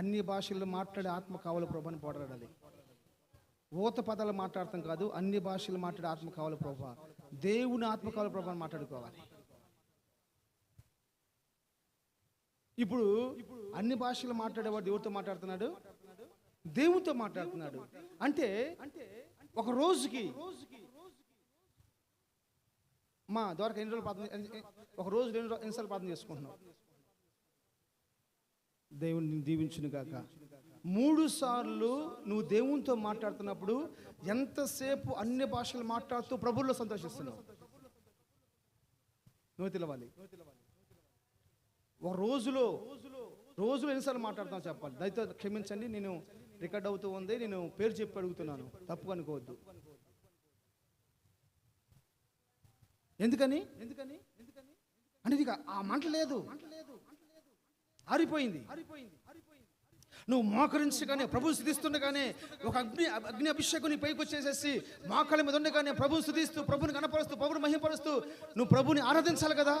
అన్ని భాషలు మాట్లాడే ఆత్మ కావాలి ప్రభాని పోరాడాలి. ఊత పదాలు మాట్లాడతాం కాదు, అన్ని భాషలు మాట్లాడే ఆత్మ కావాలి ప్రభా, దేవుని ఆత్మ కావాలి ప్రభాని మాట్లాడుకోవాలి. ఇప్పుడు అన్ని భాషలు మాట్లాడేవాడు ఎవరితో మాట్లాడుతున్నాడు? దేవునితో మాట్లాడుతున్నాడు. అంటే ఒక రోజుకి మా ద్వారా ఎన్ని రోజులు ప్రార్థన, ఒక రోజు ఎన్నిసార్లు ప్రార్థన చేసుకుంటున్నావు? దేవుని దీవించును గాక. 3 సార్లు నువ్వు దేవునితో మాట్లాడుతున్నప్పుడు ఎంతసేపు అన్ని భాషలు మాట్లాడుతూ ప్రభువులో సంతోషిస్తున్నావు? నువ్వు తెలవాలి. ఒక రోజులో ఎన్నిసార్లు మాట్లాడుతున్నావు చెప్పాలి. దయతో క్షమించండి, నేను రికార్డ్ అవుతూ ఉంది, నేను పేరు చెప్పి అడుగుతున్నాను, తప్పు అనుకోవద్దు. ఎందుకని అంటే ఆ మంట లేదు, ఆరిపోయింది. నువ్వు మోకరించగానే ప్రభు స్తుతిస్తుండగానే ఒక అగ్ని అభిషేకం పైకి వచ్చేసేసి మోకాళ్ళ మీద ఉండగానే ప్రభు స్తుతిస్తూ, ప్రభుని కనపరుస్తూ, ప్రభుని మహిమపరుస్తూ నువ్వు ప్రభుని ఆరాధించాలి కదా.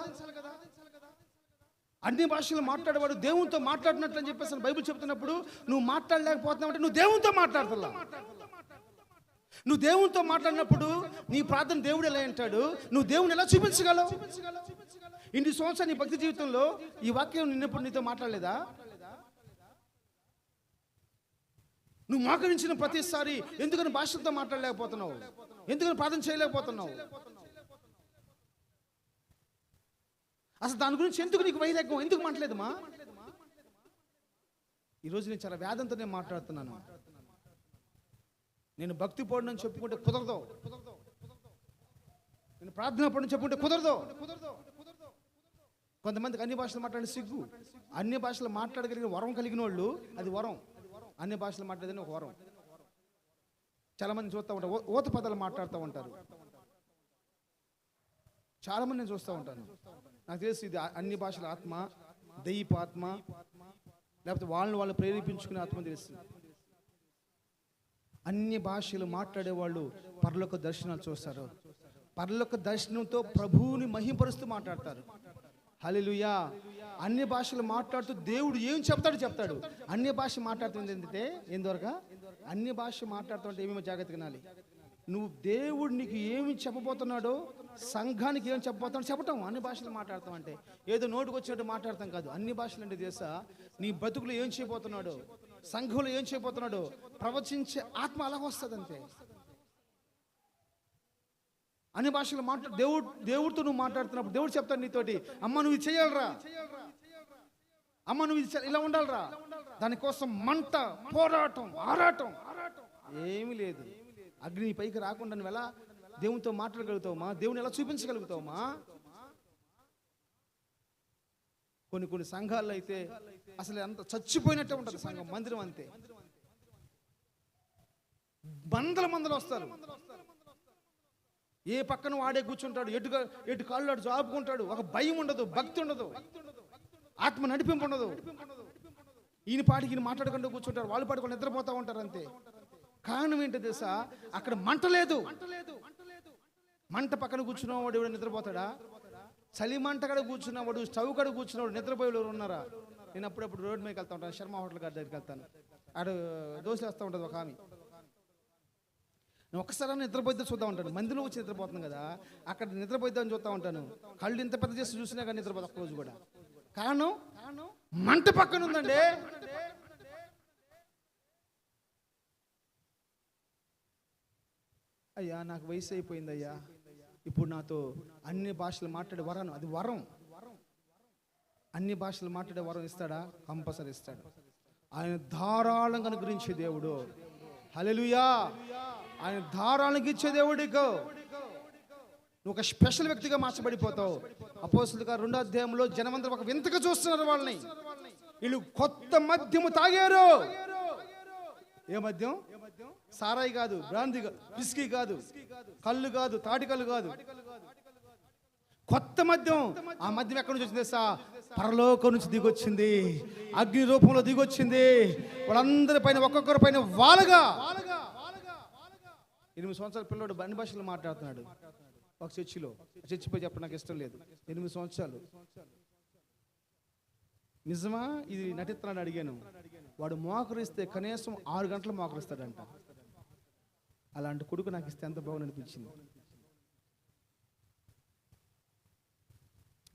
అన్ని భాషలు మాట్లాడేవాడు దేవునితో మాట్లాడినట్లు అని చెప్పేసి బైబిల్ చెప్తున్నప్పుడు నువ్వు మాట్లాడలేకపోతున్నావు అంటే నువ్వు దేవునితో మాట్లాడుతున్నా. నువ్వు దేవునితో మాట్లాడినప్పుడు నీ ప్రార్థన దేవుడు ఎలా అంటాడు, నువ్వు దేవుని ఎలా చూపించగలవు? ఇన్ని సంవత్సరాలు నీ భక్తి జీవితంలో ఈ వాక్యం నిన్నప్పుడు నీతో మాట్లాడలేదా? నువ్వు మోకరించిన ప్రతిసారి ఎందుకని భాషలతో మాట్లాడలేకపోతున్నావు? ఎందుకని ప్రార్థన చేయలేకపోతున్నావు? అసలు దాని గురించి ఎందుకు నీకు వైరాగ్యం? ఎందుకు మాట్లాడలేదమ్మా? ఈరోజు నేను చాలా వేదంతో నేను మాట్లాడుతున్నాను. నేను భక్తి పౌరుని చెప్పుకుంటే కుదరదు, నేను ప్రార్థన పౌరుని చెప్పుకుంటే కుదరదు. కొంతమందికి అన్ని భాషలు మాట్లాడే సిగ్గు. అన్ని భాషలు మాట్లాడగలిగిన వరం కలిగిన వాళ్ళు అది వరం. అన్ని భాషలు మాట్లాడేదని ఒక వరం. చాలా మంది చూస్తూ ఉంటారు, ఓత పదాలు మాట్లాడుతూ ఉంటారు. చాలా మంది నేను చూస్తూ ఉంటాను. నాకు తెలుసు ఇది అన్ని భాషల ఆత్మ, దైవ ఆత్మ, లేకపోతే వాళ్ళు ప్రేరేపించుకునే ఆత్మ తెలుసు. అన్ని భాషలు మాట్లాడే వాళ్ళు పరలోక దర్శనాలు చూస్తారు. పరలోక దర్శనంతో ప్రభువుని మహిమపరుస్తూ మాట్లాడతారు. హల్లెలూయా. అన్ని భాషలు మాట్లాడుతూ దేవుడు ఏం చెప్తాడు. అన్ని భాష మాట్లాడుతుంది ఏంటంటే ఎందువరగా అన్ని భాష మాట్లాడుతుంటే ఏమేమో జాగ్రత్తగా వినాలి. నువ్వు దేవుడు నీకు ఏమి చెప్పబోతున్నాడో, సంఘానికి ఏం చెప్పబోతున్నాడో చెప్పటం. అన్ని భాషలు మాట్లాడతాం అంటే ఏదో నోటుకు వచ్చినట్టు మాట్లాడతాం కాదు. అన్ని భాషలు అంటే తెలుసా, నీ బతుకులు ఏం చేయబోతున్నాడో, సంఘంలో ఏం చేయబోతున్నాడో ప్రవచించే ఆత్మ అలాగ వస్తుంది అంతే. అన్ని భాషలు దేవుడితో నువ్వు మాట్లాడుతున్నప్పుడు దేవుడు చెప్తాడు నీతోటి, అమ్మ నువ్వు ఇది చేయాలరా, అమ్మ నువ్వు ఇలా ఉండాలరా. దానికోసం మంట, పోరాటం, ఆరాటం ఏమీ లేదు. అగ్ని పైకి రాకుండా నువ్వు ఎలా దేవునితో మాట్లాడగలుగుతావమ్మా? దేవుని ఎలా చూపించగలుగుతావమ్మా? కొన్ని సంఘాల్లో అయితే అసలు అంత చచ్చిపోయినట్టే ఉంటుంది సంఘం, మందిరం అంతే. మందలు వస్తారు. ఏ పక్కన వాడే కూర్చుంటాడు, ఎటు కాళ్ళు జాపుకుంటాడు. ఒక భయం ఉండదు, భక్తి ఉండదు, ఆత్మ నడిపింపు ఉండదు. ఈయన పాటికి ఈయన మాట్లాడకుండా కూర్చుంటారు, వాళ్ళు పాటుకొని నిద్రపోతూ ఉంటారు అంతే. కారణం ఏంటో తెలుసా, అక్కడ మంట లేదు. మంట పక్కన కూర్చున్నవాడు ఎవడు నిద్రపోతాడా? చలి మంట కాడ కూర్చున్నవాడు, స్టవ్ కాడ కూర్చున్నవాడు నిద్రపోయేవారు ఉన్నారా? నేను అప్పుడప్పుడు రోడ్డు మీదకి వెళ్తా ఉంటాను, శర్మ హోటల్ గారి దగ్గరికి వెళ్తాను. ఆడ దోశ వేస్తూ ఉంటుంది ఒక ఆమె. నేను ఒక్కసారి నిద్రపోయిద్దా చూద్దాం ఉంటాను. మందిలో వచ్చి నిద్రపోతున్నాను కదా, అక్కడ నిద్రపోయిద్దామని చూస్తూ ఉంటాను. కళ్ళు ఇంత పెద్ద చేసి చూసినా కానీ నిద్రపోతా ఒక్క రోజు కూడా. కారణం మంట పక్కన ఉందండి. అయ్యా నాకు వయసు అయిపోయింది అయ్యా, ఇప్పుడు నాతో అన్ని భాషలు మాట్లాడే వరం, అది వరం. అన్ని భాషలు మాట్లాడే వరం ఇస్తాడా? కంపల్సరీ ఇస్తాడు. ఆయన ధారాళంగా అనుగ్రహించే దేవుడు. హల్లెలూయా. ఆయన ధారాళంగా ఇచ్చే దేవుడికో నువ్వు ఒక స్పెషల్ వ్యక్తిగా మార్చబడిపోతావు. అపోస్తలుల కార్యాలు 2వ అధ్యాయంలో జనమందరూ ఒక వింతగా చూస్తున్నారు వాళ్ళని. వీళ్ళు కొత్త మద్యము తాగారు. ఏ మద్యం? సారాయి కాదు, బ్రాందీ కాదు, విస్కీ కాదు, కళ్ళు కాదు, తాటి కళ్ళు కాదు, కొత్త మద్యం. ఆ మద్యం ఎక్కడి నుంచి వచ్చింది తెలుసా? పరలోకం నుంచి దిగొచ్చింది, అగ్ని రూపంలో దిగొచ్చింది. వాళ్ళందరి పైన ఒక్కొక్కరి పైన వాలుగా 8 సంవత్సరాల పిల్లడు అన్ని భాషలు మాట్లాడుతున్నాడు ఒక చర్చిలో. చర్చిపోయి చెప్పడం నాకు ఇష్టం లేదు. 8 సంవత్సరాలు. నిజమా ఇది నటిస్తున్నాడు అడిగాను. వాడు మోకరిస్తే కనీసం 6 గంటలు మోకరిస్తాడంట. అలాంటి కొడుకు నాకు ఇస్తే ఎంత బాగుంది అనిపించింది.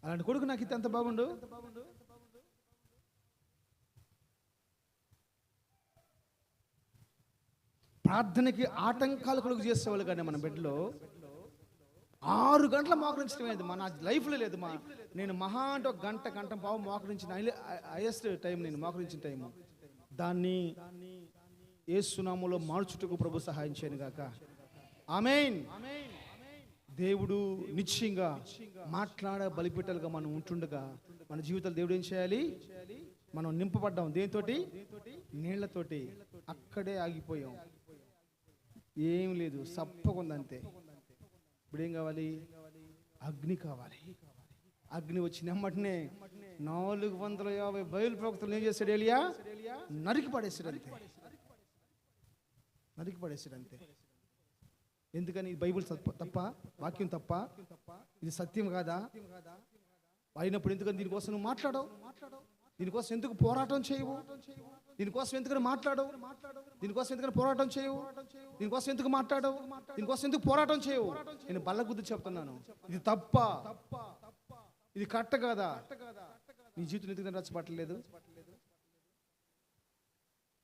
అలాంటి కొడుకు నాకు ఇస్తే ఎంత బాగుండు. ప్రార్థనకి ఆటంకాలు కలుగు చేసేవాళ్ళు కానీ మన బిడ్డలో 6 గంటల మోకరించడం అనేది మన లైఫ్లో లేదు. నేను మహా అంటే ఒక గంట పావు మోకరించిన హైయెస్ట్ టైం, నేను మోకరించిన టైము. దాన్ని యేసు నామములో మార్చుటకు ప్రభు సహాయం చేయను గాక. ఆమేన్. దేవుడు నిశ్చయంగా మాట్లాడ బలిపీఠాలుగా మనం ఉంటుండగా మన జీవితాలు దేవుడు ఏం చేయాలి? మనం నింపబడ్డాం దేనితోటి? నీళ్లతోటి. అక్కడే ఆగిపోయాం, ఏం లేదు, సప్పకుందంతే. ఇప్పుడు ఏం కావాలి? అగ్ని కావాలి. అగ్ని వచ్చిన వెంటనే 450 బయలు ప్రవక్తలు ఏం చేశాడు? ఏలియా నరికి పడేసాడు అంతే. ఎందుకని? బైబిల్ తప్ప, వాక్యం తప్ప, ఇది సత్యం కాదా అయినప్పుడు ఎందుకని దీనికోసం నువ్వు మాట్లాడవు? దీనికోసం ఎందుకు పోరాటం చేయవు? దీనికోసం ఎందుకని మాట్లాడవు? దీనికోసం ఎందుకని పోరాటం చేయవు? దీనికోసం ఎందుకు మాట్లాడవు? దీనికోసం ఎందుకు పోరాటం చేయవు? నేను బల్లగుద్దు చెప్తున్నాను, ఇది తప్ప, ఇది కట్ట కాదా? నీ జీవితం ఎందుకు నెరవేర్చబట్టలేదు?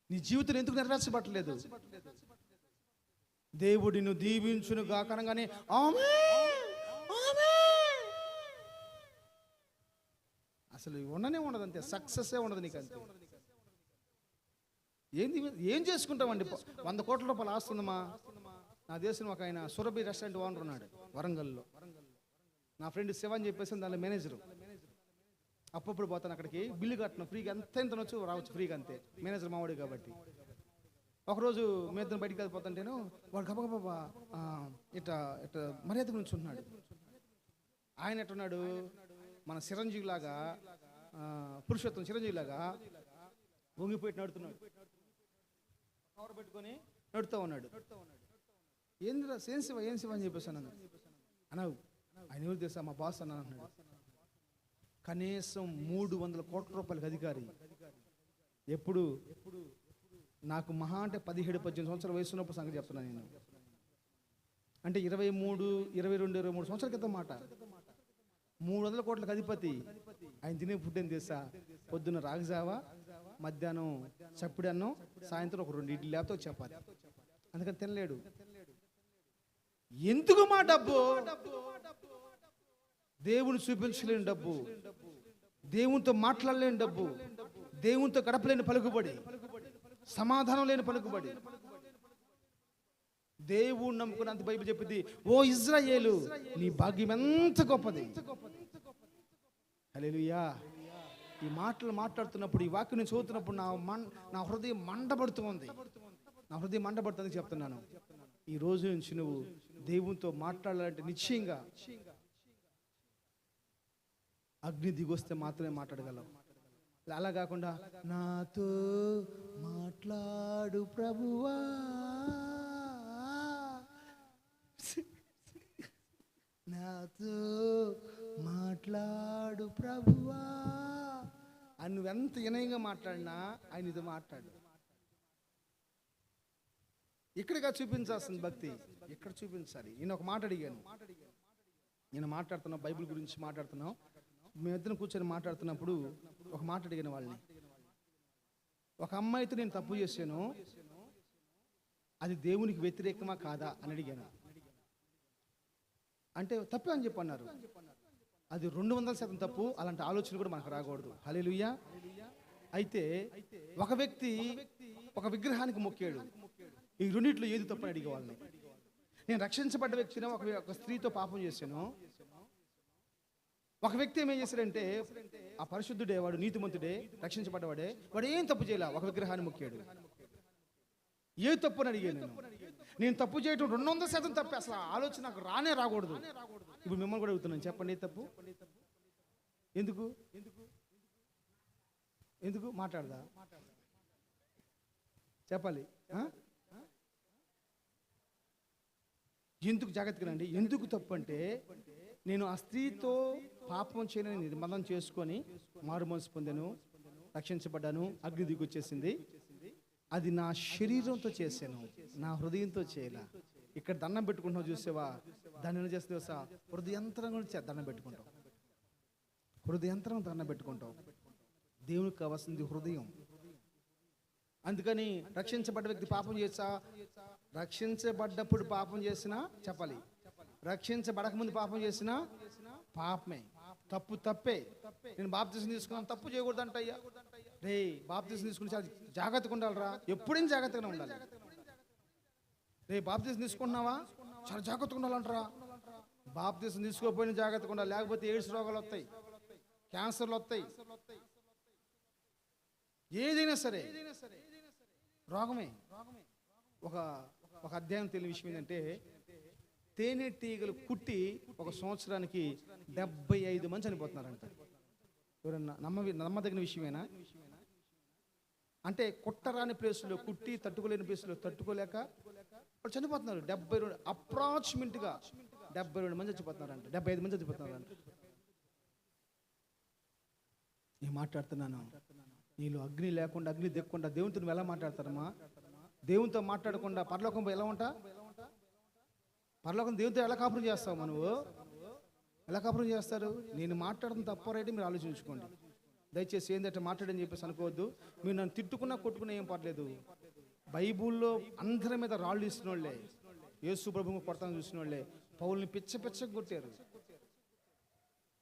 నీ జీవితం ఎందుకు నెరవేర్చబట్టలేదు? దేవుడు నిన్ను దీవించును గాక అనగానే ఆమేన్ అసలు ఉండనే ఉండదు, అంతే. సక్సెస్సే ఉండదు నీకు, అంతే. ఏం చేసుకుంటామండి? 100 కోట్ల రూపాయలు ఆస్తుందమ్మా. నా దేశం ఒక ఆయన సురభి రెస్టారెంట్ ఓనర్ ఉన్నాడు వరంగల్లో. నా ఫ్రెండ్ శివ అని చెప్పేసి దానిలో మేనేజరు. అప్పుడప్పుడు పోతాను అక్కడికి, బిల్లు కట్టను ఫ్రీగా, ఎంత తినొచ్చు రావచ్చు ఫ్రీగా, అంతే. మేనేజర్ మావాడు కాబట్టి. ఒకరోజు మేద్దరు బయటికి వెళ్ళిపోతుంటేను వాడు గబగబా ఇట్లా మర్యాద గురించి ఉంటున్నాడు. ఆయన ఎట్టున్నాడు? మన చిరంజీవి లాగా, పురుషోత్తం చిరంజీవి లాగా వంగిపోయి నడుతున్నాడు, కవర్ పెట్టుకొని నడుతూ ఉన్నాడు. ఏం శివ అని చెప్పేసాను అన్నావు. ఆయన ఎవరు తెలుసా? మా బాస్ అన్నాను అన్నాడు. కనీసం 300 కోట్ల రూపాయలకి అధికారి. ఎప్పుడు? నాకు మహా అంటే 17-18 సంవత్సరాల వయసు ఉన్నప్పుడు సంగతి చెప్తున్నాను నేను. అంటే 23, 22, 23 సంవత్సరాల క్రితం మాట. 300 కోట్లకు అధిపతి. ఆయన తినే ఫుడ్ ఏం తెలుసా? పొద్దున్న రాగజావా, మధ్యాహ్నం చప్పుడు అన్నం, సాయంత్రం ఒక 2 ఇడ్లీ లేకపోతే చపాతి. అందుకని తినలేడు. ఎందుకు మా డబ్బు? దేవుని చూపించలేని డబ్బు, దేవునితో మాట్లాడలేని డబ్బు, దేవునితో గడపలేని పలుకుబడి, సమాధానం లేని పలుకుబడి. దేవుడు నమ్ముకున్నంత బైబిల్ చెప్పింది, ఓ ఇజ్రాయేలు నీ భాగ్యం ఎంత గొప్పది. హల్లెలూయా. ఈ మాటలు మాట్లాడుతున్నప్పుడు, ఈ వాక్యం నేను చదువుతున్నప్పుడు నా హృదయం మండబడుతుంది. నా హృదయం మండబడుతుంది చెప్తున్నాను. ఈ రోజు నుంచి నువ్వు దేవునితో మాట్లాడాలంటే నిశ్చయంగా అగ్ని దిగొస్తే మాత్రమే మాట్లాడగలవు. అలా కాకుండా నాతో మాట్లాడు ప్రభువా, నాతో మాట్లాడు ప్రభువా అని నువ్వెంత వినయంగా మాట్లాడినా ఆయన ఇది మాట్లాడు. ఇక్కడిగా చూపించాల్సిన భక్తి ఇక్కడ చూపించాలి. నేను ఒక మాట అడిగాను. నేను మాట్లాడుతున్నా, బైబిల్ గురించి మాట్లాడుతున్నాం. మేమిద్దరం కూర్చొని మాట్లాడుతున్నప్పుడు ఒక మాట అడిగిన వాళ్ళని, ఒక అమ్మాయితో నేను తప్పు చేశాను, అది దేవునికి వ్యతిరేకమా కాదా అని అడిగాను. అంటే తప్పే అని చెప్పన్నారు. అది 200% తప్పు. అలాంటి ఆలోచన కూడా మనకు రాకూడదు. హల్లెలూయా. అయితే ఒక వ్యక్తి ఒక విగ్రహానికి మొక్కాడు. ఈ రెండిట్లో ఏది తప్పని అడిగే వాళ్ళని. నేను రక్షించబడ్డ వ్యక్తిని ఒక స్త్రీతో పాపం చేశాను. ఒక వ్యక్తి ఏం చేశాడంటే, ఆ పరిశుద్ధుడే, వాడు నీతిమంతుడే, రక్షించబడ్డవాడే, వాడు ఏం తప్పు చేయలే, ఒక విగ్రహాన్ని మొక్కాడు. ఏ తప్పు అని అడిగాను నేను తప్పు చేయటం 200% తప్పే. అసలు ఆలోచన నాకు రాకూడదు. ఇప్పుడు మిమ్మల్ని కూడా అడుగుతున్నాను, చెప్పండి తప్పు ఎందుకు? ఎందుకు మాట్లాడదా? చెప్పాలి. ఎందుకు? జాగ్రత్తగా రండి. ఎందుకు తప్పు అంటే, నేను ఆ స్త్రీతో పాపం చేయని నిర్బంధం చేసుకొని మారు మనసు పొందాను, రక్షించబడ్డాను, అగ్ని దిగొచ్చేసింది. అది నా శరీరంతో చేశాను, నా హృదయంతో చేయలే. ఇక్కడ దండం పెట్టుకుంటున్నావు చూసేవా, దాన్ని ఏం చేస్తే హృదయంతరం కూడా దండం పెట్టుకుంటావు. హృదయంతరం దండం పెట్టుకుంటావు. దేవునికి కావాల్సింది హృదయం. అందుకని రక్షించబడ్డ వ్యక్తి పాపం చేసా, రక్షించబడ్డప్పుడు పాపం చేసినా చెప్పాలి, రక్షించబడక ముందు పాపం చేసినా పాపమే, తప్పే. నేను బాప్తిసం తీసుకున్నాను, తప్పు చేయకూడదు అంటయ్యా. రే, బాప్తిసం తీసుకుని చాలా జాగ్రత్తగా ఉండాలిరా, ఎప్పుడైనా జాగ్రత్తగానే ఉండాలి. రే, బాప్తిసం తీసుకుంటున్నావా, చాలా జాగ్రత్తగా ఉండాలంటారా. బాప్తిసం తీసుకోకపోయినా జాగ్రత్తగా ఉండాలి, లేకపోతే ఎయిడ్స్ రోగాలు వస్తాయి, క్యాన్సర్లు వస్తాయి, ఏదైనా సరే రోగమే. ఒక అధ్యాయం తెలియని విషయం ఏంటంటే, తేనెటీగలు కుట్టి ఒక సంవత్సరానికి 75 మంది చనిపోతున్నారంట. ఎవరన్నా నమ్మదగిన విషయమేనా? అంటే కుట్టరాని ప్లేసులో కుట్టి, తట్టుకోలేని ప్లేసులో తట్టుకోలేక వాళ్ళు చనిపోతున్నారు. 72 అప్రాక్సిమేట్గా 72 మంది చచ్చిపోతున్నారంట, 75 మంది చచ్చిపోతున్నారంట. నేను మాట్లాడుతున్నాను, నీళ్ళు అగ్ని లేకుండా, అగ్ని దిక్కకుండా దేవునితో నువ్వు ఎలా మాట్లాడతారమ్మా? దేవునితో మాట్లాడకుండా పరలోకం ఎలా ఉంటా? పరలోకం దేవునితో ఎలా కాపురం చేస్తావు? నువ్వు ఎలా కాపురం చేస్తారు? నేను మాట్లాడడం తప్ప రైతే మీరు ఆలోచించుకోండి. దయచేసి ఏంటంటే మాట్లాడని చెప్పేసి అనుకోవద్దు. మీరు నన్ను తిట్టుకున్నా కొట్టుకున్నా ఏం పర్లేదు. బైబుల్లో అందరి మీద రాళ్ళు ఇస్తున్న వాళ్ళే, యేసు ప్రభువు కొడతాను చూసిన వాళ్ళే పౌల్ని పిచ్చ కొట్టారు.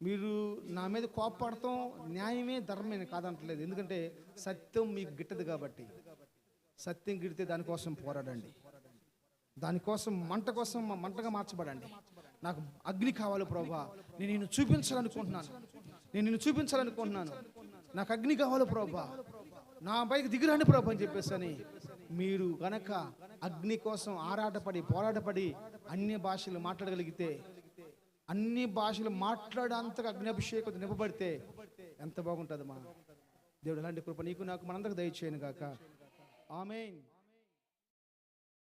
మీరు నా మీద కోపపడతాం న్యాయమే, ధర్మమే కాదంటలేదు. ఎందుకంటే సత్యం మీకు గిట్టదు కాబట్టి. సత్యం గిడితే దానికోసం పోరాడండి, దానికోసం మంటగా మార్చబడండి. నాకు అగ్ని కావాలి ప్రభువా, నేను నిన్ను చూపించాలనుకుంటున్నాను, నాకు అగ్ని కావాలి ప్రభువా, నా పైకి దిగిరాండి ప్రభు అని చెప్పేసి అని మీరు గనక అగ్ని కోసం ఆరాటపడి పోరాటపడి అన్ని భాషలు మాట్లాడగలిగితే, అన్ని భాషలు మాట్లాడేంతగా అగ్నిఅభిషేకం నింపబడితే ఎంత బాగుంటుంది మా దేవుడు. అలాంటి కృప నీకు నాకు మనందరికి దయచేయను గాక. ఆమేన్.